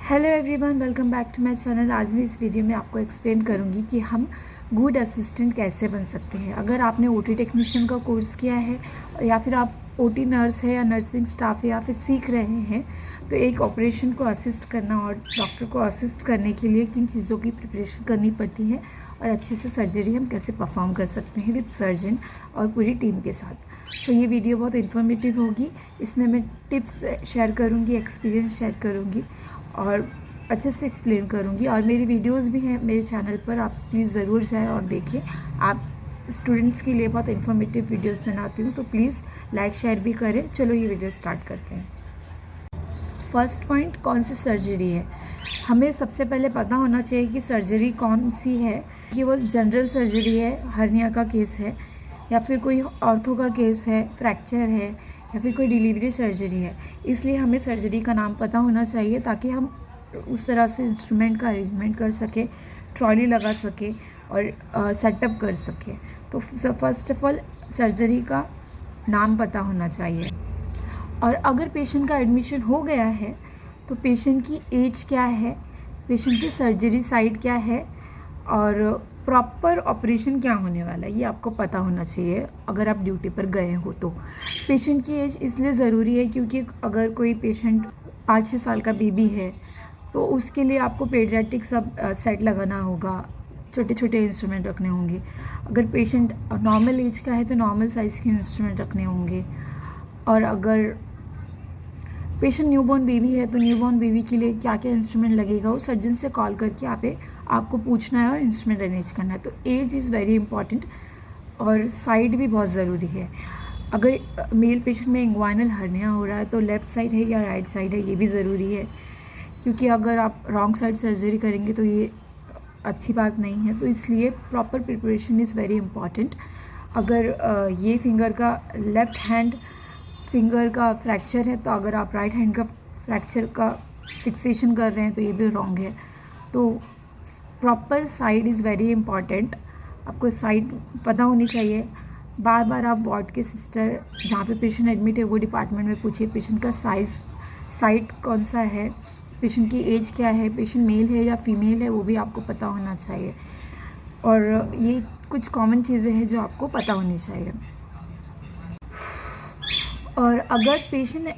Hello everyone, welcome back to my channel. आज मैं इस वीडियो में आपको एक्सप्लेन करूंगी कि हम गुड असिस्टेंट कैसे बन सकते हैं। अगर आपने ओटी टेक्नीशियन का कोर्स किया है या फिर आप ओटी नर्स है या नर्सिंग स्टाफ है या फिर सीख रहे हैं, तो एक ऑपरेशन को असिस्ट करना और डॉक्टर को असिस्ट करने के लिए किन चीज़ों की प्रिपरेशन करनी पड़ती है और अच्छे से सर्जरी हम कैसे परफॉर्म कर सकते हैं विद सर्जन और पूरी टीम के साथ। तो ये वीडियो बहुत इन्फॉर्मेटिव होगी। इसमें मैं टिप्स शेयर करूँगी, एक्सपीरियंस शेयर करूँगी और अच्छे से एक्सप्लेन करूँगी। और मेरी वीडियोस भी हैं मेरे चैनल पर, आप प्लीज़ ज़रूर जाएं और देखें। आप स्टूडेंट्स के लिए बहुत इन्फॉर्मेटिव वीडियोस बनाती हूँ, तो प्लीज़ लाइक शेयर भी करें। चलो ये वीडियो स्टार्ट करते हैं। फर्स्ट पॉइंट, कौन सी सर्जरी है। हमें सबसे पहले पता होना चाहिए कि सर्जरी कौन सी है, कि वो जनरल सर्जरी है, हर्निया का केस है, या फिर कोई ऑर्थो का केस है, फ्रैक्चर है, या फिर कोई डिलीवरी सर्जरी है। इसलिए हमें सर्जरी का नाम पता होना चाहिए ताकि हम उस तरह से इंस्ट्रूमेंट का अरेंजमेंट कर सके, ट्रॉली लगा सके और सेटअप कर सके। तो फर्स्ट ऑफ ऑल सर्जरी का नाम पता होना चाहिए। और अगर पेशेंट का एडमिशन हो गया है तो पेशेंट की एज क्या है, पेशेंट की सर्जरी साइट क्या है और प्रॉपर ऑपरेशन क्या होने वाला है, ये आपको पता होना चाहिए अगर आप ड्यूटी पर गए हो तो। पेशेंट की एज इसलिए ज़रूरी है क्योंकि अगर कोई पेशेंट 5-6 साल का बेबी है तो उसके लिए आपको पेडियाट्रिक सब सेट लगाना होगा, छोटे छोटे इंस्ट्रूमेंट रखने होंगे। अगर पेशेंट नॉर्मल एज का है तो नॉर्मल साइज़ के इंस्ट्रूमेंट रखने होंगे। और अगर पेशेंट न्यूबॉर्न बेबी है तो न्यूबॉर्न बेबी के लिए क्या क्या इंस्ट्रूमेंट लगेगा वो सर्जन से कॉल करके आपको पूछना है और इंस्ट्रूमेंट अरेंज करना है। तो एज इज़ वेरी इंपॉर्टेंट और साइड भी बहुत ज़रूरी है। अगर मेल पेशेंट में इंग्वाइनल हर्निया हो रहा है तो लेफ़्ट साइड है या राइट साइड है, ये भी ज़रूरी है, क्योंकि अगर आप रॉन्ग साइड सर्जरी करेंगे तो ये अच्छी बात नहीं है। तो इसलिए proper preparation is very important. अगर ये फिंगर का लेफ़्ट हैंड फिंगर का फ्रैक्चर है तो अगर आप राइट हैंड का फ्रैक्चर का फिक्सेशन कर रहे हैं तो ये भी रॉन्ग है। तो proper side is very important. आपको साइड पता होनी चाहिए। बार बार आप वार्ड के सिस्टर जहाँ पे पेशेंट एडमिट है वो डिपार्टमेंट में पूछिए पेशेंट का साइट कौन सा है, पेशेंट की एज क्या है, पेशेंट मेल है या फीमेल है, वो भी आपको पता होना चाहिए। और ये कुछ कॉमन चीज़ें हैं जो आपको पता होनी चाहिए। और अगर पेशेंट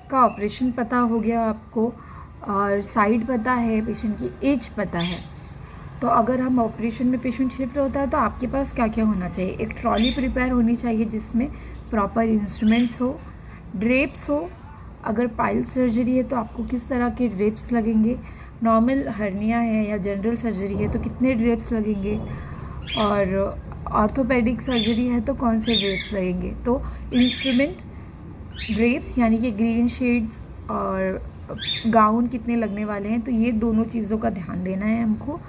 का ऑपरेशन पता हो गया आपको और साइड पता है, पेशेंट की एज पता है, तो अगर हम ऑपरेशन में पेशेंट शिफ्ट होता है तो आपके पास क्या क्या होना चाहिए। एक ट्रॉली प्रिपेयर होनी चाहिए जिसमें प्रॉपर इंस्ट्रूमेंट्स हो, ड्रेप्स हो। अगर पाइल सर्जरी है तो आपको किस तरह के ड्रेप्स लगेंगे, नॉर्मल हर्निया है या जनरल सर्जरी है तो कितने ड्रेप्स लगेंगे, और ऑर्थोपेडिक सर्जरी है तो कौन से ड्रेप्स लगेंगे। तो इंस्ट्रूमेंट, ड्रेप्स यानी कि ग्रीन शेड्स और गाउन कितने लगने वाले हैं, तो ये दोनों चीज़ों का ध्यान देना है हमको।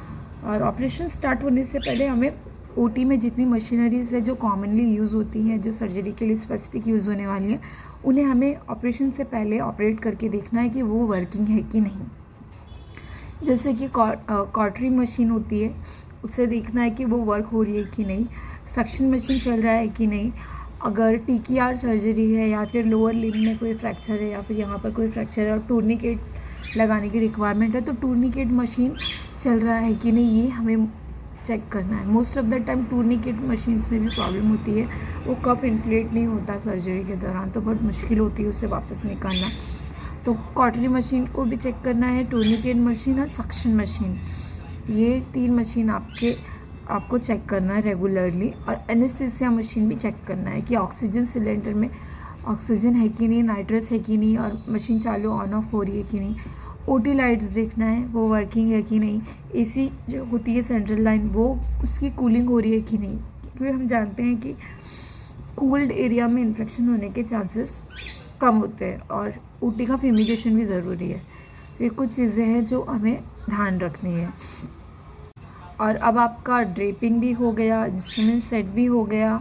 और ऑपरेशन स्टार्ट होने से पहले हमें ओटी में जितनी मशीनरीज है जो कॉमनली यूज़ होती हैं, जो सर्जरी के लिए स्पेसिफिक यूज़ होने वाली हैं, उन्हें हमें ऑपरेशन से पहले ऑपरेट करके देखना है कि वो वर्किंग है कि नहीं। जैसे कि कॉटरी मशीन होती है, उससे देखना है कि वो वर्क हो रही है कि नहीं, सक्शन मशीन चल रहा है कि नहीं। अगर TKR सर्जरी है या फिर लोअर लिम्ब में कोई फ्रैक्चर है या फिर यहाँ पर कोई फ्रैक्चर है और टूर्निकेट लगाने की रिक्वायरमेंट है तो टूर्निकेट मशीन चल रहा है कि नहीं, ये हमें चेक करना है। Most of the time tourniquet machines में भी प्रॉब्लम होती है, वो कफ इन्फ्लेट नहीं होता सर्जरी के दौरान, तो बहुत मुश्किल होती है उससे वापस निकालना। तो कॉटरी मशीन को भी चेक करना है, टूर्निकेट मशीन और सक्शन मशीन, ये 3 मशीन आपको चेक करना है रेगुलरली। और एनेस्थीसिया मशीन भी चेक करना है कि ऑक्सीजन सिलेंडर में ऑक्सीजन है कि नहीं, नाइट्रस है कि नहीं, और मशीन चालू ऑन ऑफ हो रही है कि नहीं। ओटी लाइट्स देखना है वो वर्किंग है कि नहीं। एसी जो होती है सेंट्रल लाइन, वो उसकी कूलिंग हो रही है कि नहीं, क्योंकि हम जानते हैं कि कूल्ड एरिया में इन्फेक्शन होने के चांसेस कम होते हैं और ओटी का फ्यूमिगेशन भी ज़रूरी है। तो ये कुछ चीज़ें हैं जो हमें ध्यान रखनी है। और अब आपका ड्रेपिंग भी हो गया, इंस्ट्रूमेंट सेट भी हो गया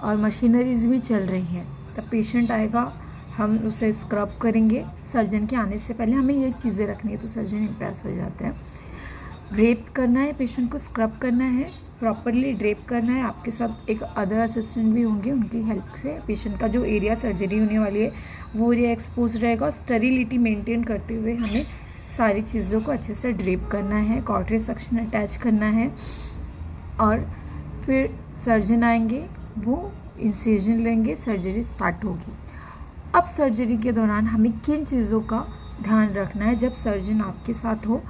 और मशीनरीज भी चल रही हैं। तब पेशेंट आएगा, हम उसे स्क्रब करेंगे। सर्जन के आने से पहले हमें ये चीज़ें रखनी है तो सर्जन इम्प्रेस हो जाते हैं। ड्रेप करना है, पेशेंट को स्क्रब करना है, प्रॉपरली ड्रेप करना है। आपके साथ एक अदर असिस्टेंट भी होंगे, उनकी हेल्प से पेशेंट का जो एरिया सर्जरी होने वाली है वो एरिया एक्सपोज रहेगा। स्टेरिलिटी मेंटेन करते हुए हमें सारी चीज़ों को अच्छे से ड्रेप करना है, कॉटरी सेक्शन अटैच करना है और फिर सर्जन आएंगे, वो इंसिजन लेंगे, सर्जरी स्टार्ट होगी। अब सर्जरी के दौरान हमें किन चीज़ों का ध्यान रखना है जब सर्जन आपके साथ हो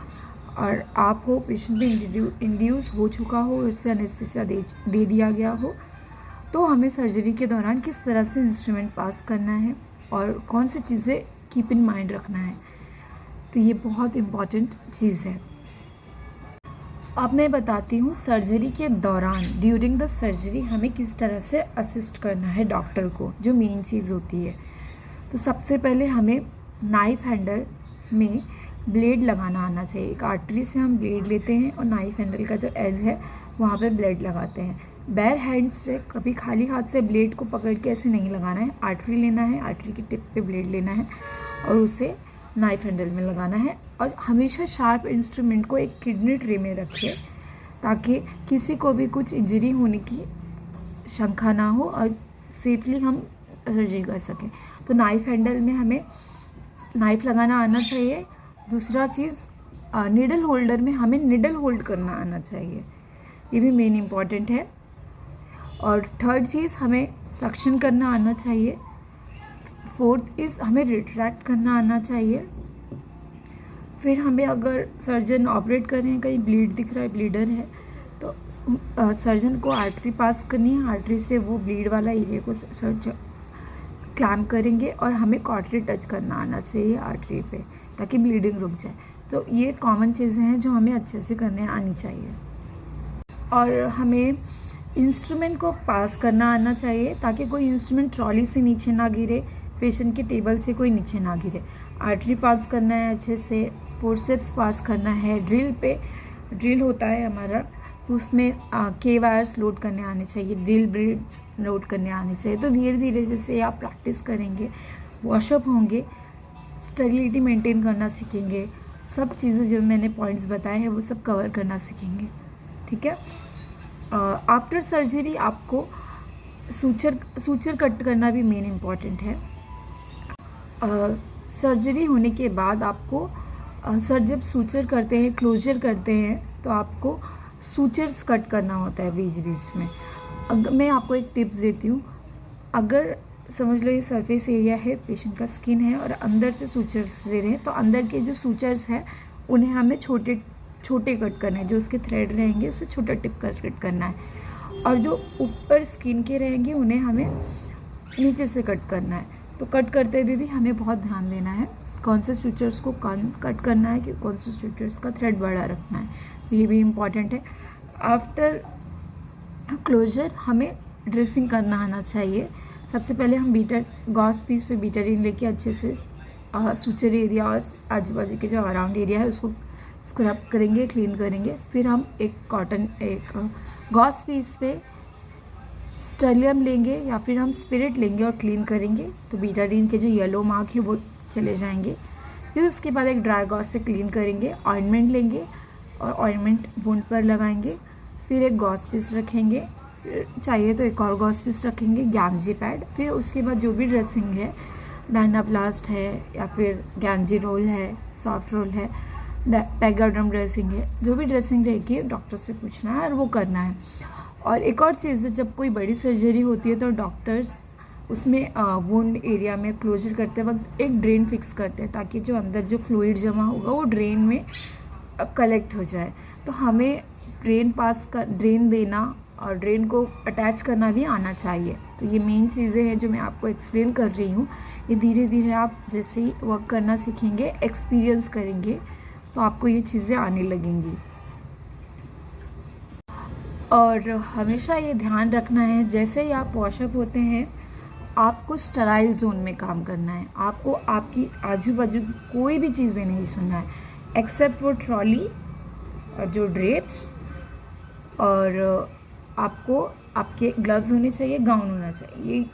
और आप हो, पेशेंट में इंड्यूस हो चुका हो, उससे एनेस्थीसिया दे दिया गया हो, तो हमें सर्जरी के दौरान किस तरह से इंस्ट्रूमेंट पास करना है और कौन सी चीज़ें कीप इन माइंड रखना है। तो ये बहुत इम्पॉर्टेंट चीज़ है। अब मैं बताती हूँ सर्जरी के दौरान, ड्यूरिंग द सर्जरी हमें किस तरह से असिस्ट करना है डॉक्टर को, जो मेन चीज़ होती है। तो सबसे पहले हमें नाइफ हैंडल में ब्लेड लगाना आना चाहिए। एक आर्टरी से हम ब्लेड लेते हैं और नाइफ हैंडल का जो एज है वहाँ पे ब्लेड लगाते हैं। बेयर हैंड से, कभी खाली हाथ से ब्लेड को पकड़ के ऐसे नहीं लगाना है। आर्टरी लेना है, आर्टरी की टिप पे ब्लेड लेना है और उसे नाइफ हैंडल में लगाना है। और हमेशा शार्प इंस्ट्रूमेंट को एक किडनी ट्रे में रखें ताकि किसी को भी कुछ इंजरी होने की शंका ना हो और सेफली हम सर्जरी कर सकें। तो नाइफ हैंडल में हमें नाइफ लगाना आना चाहिए। दूसरा चीज़, निडल होल्डर में हमें निडल होल्ड करना आना चाहिए, ये भी मेन इम्पॉर्टेंट है। और थर्ड चीज़, हमें सक्शन करना आना चाहिए। फोर्थ इज़, हमें रिट्रैक्ट करना आना चाहिए। फिर हमें, अगर सर्जन ऑपरेट कर रहे हैं, कहीं ब्लीड दिख रहा है, ब्लीडर है, तो सर्जन को आर्टरी पास करनी है। आर्टरी से वो ब्लीड वाला एरिया को सर्जन क्लैम्प करेंगे और हमें कॉटरी टच करना आना चाहिए आर्टरी पे ताकि ब्लीडिंग रुक जाए। तो ये कॉमन चीज़ें हैं जो हमें अच्छे से करने आनी चाहिए। और हमें इंस्ट्रूमेंट को पास करना आना चाहिए ताकि कोई इंस्ट्रूमेंट ट्रॉली से नीचे ना गिरे, पेशेंट के टेबल से कोई नीचे ना गिरे। आर्टरी पास करना है अच्छे से, फोर्सेप्स पास करना है। ड्रिल पे ड्रिल होता है हमारा, तो उसमें के वायर्स लोड करने आने चाहिए, ड्रिल ब्रिड्स लोड करने आने चाहिए। तो धीरे धीरे जैसे आप प्रैक्टिस करेंगे, वॉशअप होंगे, स्टेरिलिटी मेंटेन करना सीखेंगे, सब चीज़ें जो मैंने पॉइंट्स बताए हैं वो सब कवर करना सीखेंगे। ठीक है। आफ्टर सर्जरी आपको सूचर कट करना भी मेन इम्पॉर्टेंट है। सर्जरी होने के बाद आपको सर जब सूचर करते हैं, क्लोजर करते हैं, तो आपको सूचर्स कट करना होता है बीच बीच में। मैं आपको एक टिप्स देती हूँ। अगर समझ लो ये सरफेस एरिया है, पेशेंट का स्किन है और अंदर से सूचर्स दे रहे हैं, तो अंदर के जो सूचर्स हैं उन्हें हमें छोटे छोटे कट करना है। जो उसके थ्रेड रहेंगे उसे छोटा टिप कट करना है और जो ऊपर स्किन के रहेंगे उन्हें हमें नीचे से कट करना है। तो कट करते हुए भी हमें बहुत ध्यान देना है कौन से सूचर्स को कट करना है, कि कौन से सूचर्स का थ्रेड बड़ा रखना है, ये भी इम्पॉर्टेंट है। आफ्टर क्लोजर हमें ड्रेसिंग करना आना चाहिए। सबसे पहले हम बीटर गॉस पीस पे बीटरीन लेके अच्छे से सूचर एरिया और आजू बाजू के जो अराउंड एरिया है उसको स्क्रब करेंगे, क्लीन करेंगे। फिर हम एक गॉस पीस पे स्टेरिलियम लेंगे या फिर हम स्पिरिट लेंगे और क्लीन करेंगे, तो बीटाडीन के जो येलो मार्क है वो चले जाएंगे। फिर उसके बाद एक ड्राई गॉस से क्लीन करेंगे, ऑइंटमेंट लेंगे और ऑइंटमेंट वुंड पर लगाएंगे। फिर एक गॉस पीस रखेंगे, चाहिए तो एक और गॉस पीस रखेंगे, गैमजी पैड। फिर उसके बाद जो भी ड्रेसिंग है, डायनाप्लास्ट है या फिर गैमजी रोल है, सॉफ्ट रोल है, टाइगरड्रम ड्रेसिंग है, जो भी ड्रेसिंग रहेगी डॉक्टर से पूछना है और वो करना है। और एक और चीज़ है, जब कोई बड़ी सर्जरी होती है तो डॉक्टर्स उसमें वुंड एरिया में क्लोजर करते वक्त एक ड्रेन फिक्स करते हैं ताकि जो अंदर जो फ्लूइड जमा होगा वो ड्रेन में कलेक्ट हो जाए। तो हमें ड्रेन देना और ड्रेन को अटैच करना भी आना चाहिए। तो ये मेन चीज़ें हैं जो मैं आपको एक्सप्लेन कर रही हूँ। ये धीरे धीरे आप जैसे ही वर्क करना सीखेंगे, एक्सपीरियंस करेंगे, तो आपको ये चीज़ें आने लगेंगी। और हमेशा ये ध्यान रखना है, जैसे ही आप वॉशअप होते हैं आपको स्टराइल जोन में काम करना है। आपको आपकी आजू बाजू की कोई भी चीज़ें नहीं सुनना है एक्सेप्ट वो ट्रॉली और जो ड्रेप्स, और आपको आपके ग्लव्स होने चाहिए, गाउन होना चाहिए।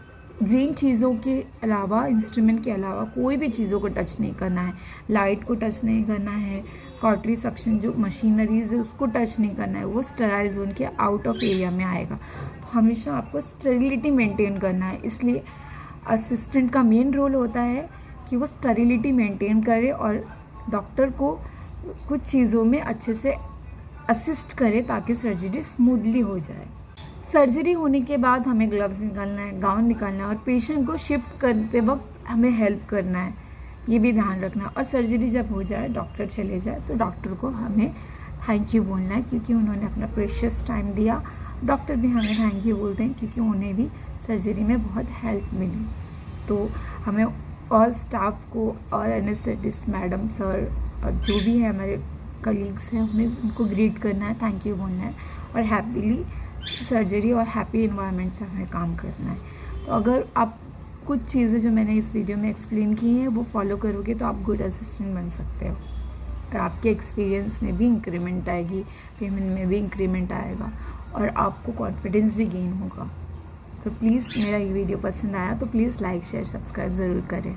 ग्रीन चीज़ों के अलावा, इंस्ट्रूमेंट के अलावा कोई भी चीज़ों को टच नहीं करना है। लाइट को टच नहीं करना है, कॉटरी सक्शन जो मशीनरीज है उसको टच नहीं करना है, वो स्टेराइल जोन के आउट ऑफ एरिया में आएगा। तो हमेशा आपको स्टेरिलिटी मेंटेन करना है, इसलिए असिस्टेंट का मेन रोल होता है कि वो स्टेरिलिटी मेंटेन करे और डॉक्टर को कुछ चीज़ों में अच्छे से असिस्ट करें ताकि सर्जरी स्मूथली हो जाए। सर्जरी होने के बाद हमें ग्लव्स निकालना है, गाउन निकालना है और पेशेंट को शिफ्ट करते वक्त हमें हेल्प करना है, ये भी ध्यान रखना। और सर्जरी जब हो जाए, डॉक्टर चले जाए, तो डॉक्टर को हमें थैंक यू बोलना है क्योंकि उन्होंने अपना प्रेशियस टाइम दिया। डॉक्टर भी हमें थैंक यू बोलते हैं क्योंकि उन्हें भी सर्जरी में बहुत हेल्प मिली। तो हमें और स्टाफ को और एनेस्थेटिस्ट मैडम, सर और जो भी है हमारे कलीग्स हैं, उनको ग्रीट करना है, थैंक यू बोलना है और हैप्पीली सर्जरी और हैप्पी इन्वायरमेंट से हमें काम करना है। तो अगर आप कुछ चीज़ें जो मैंने इस वीडियो में एक्सप्लेन की हैं वो फॉलो करोगे तो आप गुड असिस्टेंट बन सकते हो और आपके एक्सपीरियंस में भी इंक्रीमेंट आएगी, पेमेंट में भी इंक्रीमेंट आएगा और आपको कॉन्फिडेंस भी गेन होगा। तो प्लीज़ मेरा ये वीडियो पसंद आया तो प्लीज़ लाइक शेयर सब्सक्राइब ज़रूर करें।